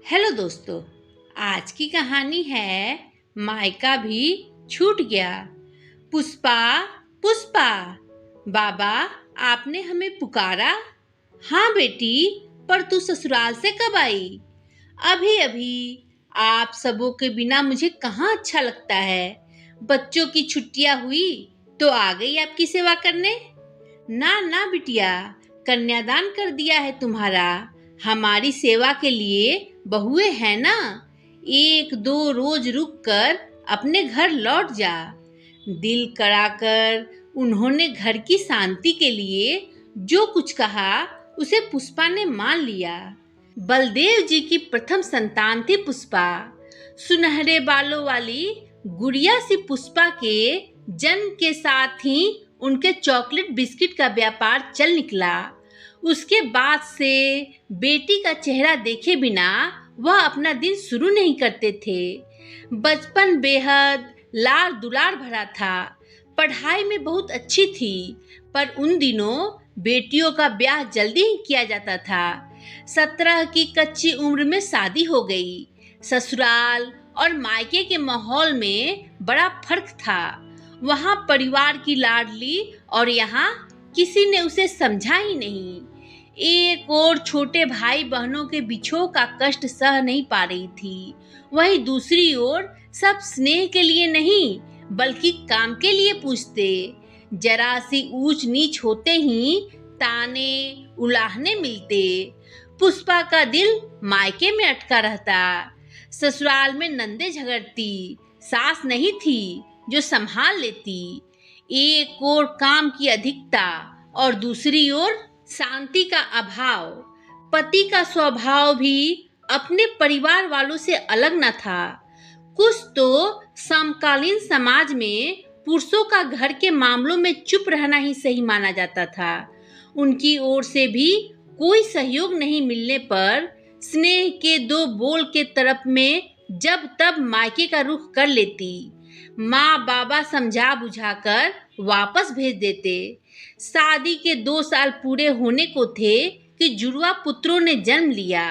Hello दोस्तों। आज की कहानी है मायका भी छूट गया। पुष्पा, पुष्पा, बाबा आपने हमें पुकारा। हाँ बेटी, पर तू ससुराल से कब आई? अभी अभी। आप सबों के बिना मुझे कहाँ अच्छा लगता है। बच्चों की छुट्टियां हुई तो आ गई आपकी सेवा करने। ना ना बिटिया, कन्यादान कर दिया है तुम्हारा। हमारी सेवा के लिए बहुएं हैं ना। एक दो रोज रुक कर अपने घर लौट जा। दिल कराकर उन्होंने घर की शांति के लिए जो कुछ कहा उसे पुष्पा ने मान लिया। बलदेव जी की प्रथम संतान थी पुष्पा। सुनहरे बालों वाली गुड़िया सी पुष्पा के जन्म के साथ ही उनके चॉकलेट बिस्किट का व्यापार चल निकला। उसके बाद से बेटी का चेहरा देखे बिना वह अपना दिन शुरू नहीं करते थे। बचपन बेहद लाड़ दुलार भरा था। पढ़ाई में बहुत अच्छी थी, पर उन दिनों बेटियों का ब्याह जल्दी ही किया जाता था। 17 की कच्ची उम्र में शादी हो गई। ससुराल और मायके के माहौल में बड़ा फर्क था। वहाँ परिवार की लाडली और यहाँ किसी ने उसे समझा ही नहीं। एक और छोटे भाई बहनों के बिछोह का कष्ट सह नहीं पा रही थी। वहीं दूसरी ओर सब स्नेह के लिए नहीं बल्कि काम के लिए पूछते। जरा सी ऊंच नीच होते ही ताने उलाहने मिलते। पुष्पा का दिल मायके में अटका रहता। ससुराल में नंदे झगड़ती, सास नहीं थी जो संभाल लेती। एक ओर काम की अधिकता और दूसरी ओर शांति का अभाव। पति का स्वभाव भी अपने परिवार वालों से अलग न था। कुछ तो समकालीन समाज में पुरुषों का घर के मामलों में चुप रहना ही सही माना जाता था। उनकी ओर से भी कोई सहयोग नहीं मिलने पर स्नेह के दो बोल के तरफ में जब तब मायके का रुख कर लेती। माँ बाबा समझा बुझाकर वापस भेज देते। शादी के 2 साल पूरे होने को थे कि जुड़वा पुत्रों ने जन्म लिया।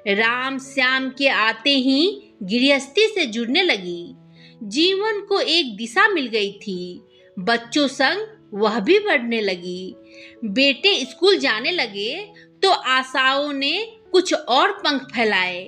राम श्याम के आते ही गृहस्थी से जुड़ने लगी। जीवन को एक दिशा मिल गई थी। बच्चों संग वह भी बढ़ने लगी। बेटे स्कूल जाने लगे तो आशाओं ने कुछ और पंख फैलाए।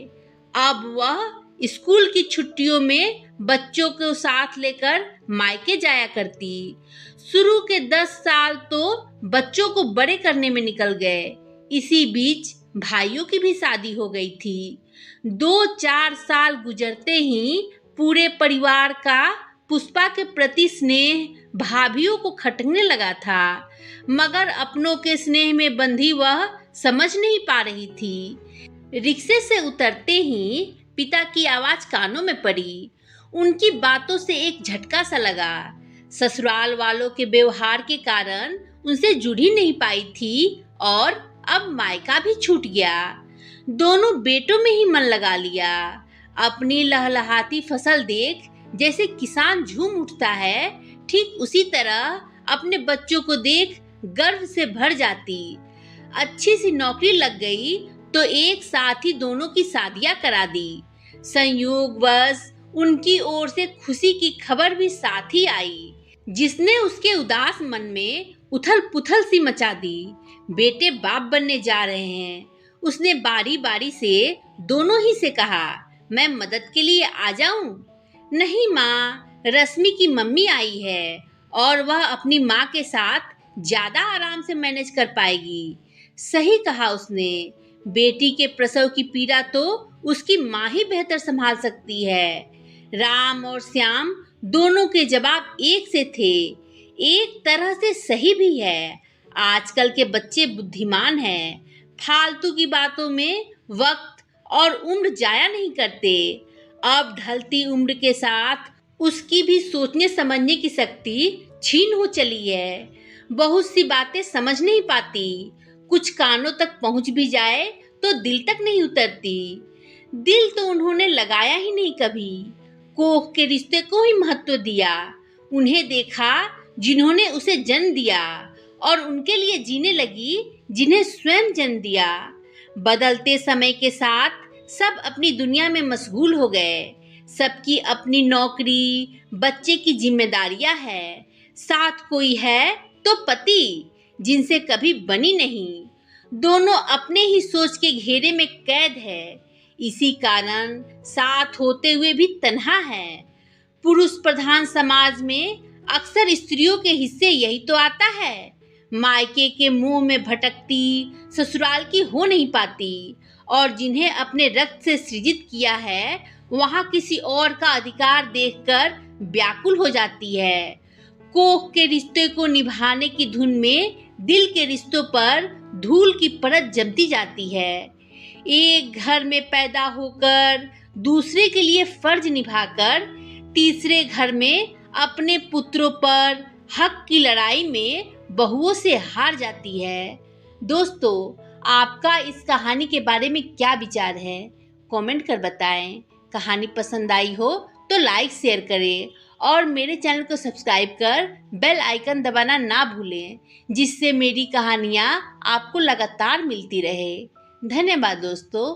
अब वह स्कूल की छुट्टियों में बच्चों को साथ लेकर मायके जाया करती। शुरू के 10 साल तो बच्चों को बड़े करने में निकल गए। इसी बीच भाइयों की भी शादी हो गई थी। 2-4 साल गुजरते ही पूरे परिवार का पुष्पा के प्रति स्नेह भाभियों को खटकने लगा था, मगर अपनों के स्नेह में बंधी वह समझ नहीं पा रही थी। रिक्शे से उतरते ही पिता की आवाज कानों में पड़ी। उनकी बातों से एक झटका सा लगा। ससुराल वालों के व्यवहार के कारण उनसे जुड़ ही नहीं पाई थी और अब मायका भी छूट गया। दोनों बेटों में ही मन लगा लिया। अपनी लहलहाती फसल देख जैसे किसान झूम उठता है, ठीक उसी तरह अपने बच्चों को देख गर्व से भर जाती। अच्छी सी नौकरी लग गई तो एक साथ ही दोनों की शादियां करा दी। संयोगवश उनकी ओर से खुशी की खबर भी साथ ही आई, जिसने उसके उदास मन में उथल पुथल सी मचा दी। बेटे बाप बनने जा रहे हैं। उसने बारी बारी से दोनों ही से कहा, मैं मदद के लिए आ जाऊं? नहीं माँ, रश्मि की मम्मी आई है और वह अपनी माँ के साथ ज्यादा आराम से मैनेज कर पाएगी। सही कहा उसने। बेटी के प्रसव की पीड़ा तो उसकी माँ ही बेहतर संभाल सकती है। राम और श्याम दोनों के जवाब एक से थे। एक तरह से सही भी है। आजकल के बच्चे बुद्धिमान हैं। फालतू की बातों में वक्त और उम्र जाया नहीं करते। अब ढलती उम्र के साथ उसकी भी सोचने समझने की शक्ति छीन हो चली है। बहुत सी बातें समझ नहीं पाती। कुछ कानों तक पहुंच भी जाए तो दिल तक नहीं उतरती। दिल तो उन्होंने लगाया ही नहीं कभी। कोख के रिश्ते को ही महत्व दिया। उन्हें देखा जिन्होंने उसे जन्म दिया और उनके लिए जीने लगी जिन्हें स्वयं जन्म दिया। बदलते समय के साथ सब अपनी दुनिया में मशगूल हो गए। सबकी अपनी नौकरी, बच्चे की जिम्मेदारियां है। साथ कोई है तो पति, जिनसे कभी बनी नहीं। दोनों अपने ही सोच के घेरे में कैद है। इसी कारण साथ होते हुए भी तन्हा है। पुरुष प्रधान समाज में अक्सर स्त्रियों के हिस्से यही तो आता है। मायके के मुंह में भटकती, ससुराल की हो नहीं पाती, और जिन्हें अपने रक्त से सृजित किया है वहां किसी और का अधिकार देखकर व्याकुल हो जाती है। कोख के रिश्ते को निभाने की धुन में दिल के रिश्तों पर धूल की परत जमती जाती है। एक घर में पैदा होकर दूसरे के लिए फर्ज निभाकर तीसरे घर में अपने पुत्रों पर हक की लड़ाई में बहुओं से हार जाती है। दोस्तों, आपका इस कहानी के बारे में क्या विचार है? कमेंट कर बताएं। कहानी पसंद आई हो तो लाइक शेयर करें और मेरे चैनल को सब्सक्राइब कर बेल आइकन दबाना ना भूलें, जिससे मेरी कहानियाँ आपको लगातार मिलती रहे। धन्यवाद दोस्तों।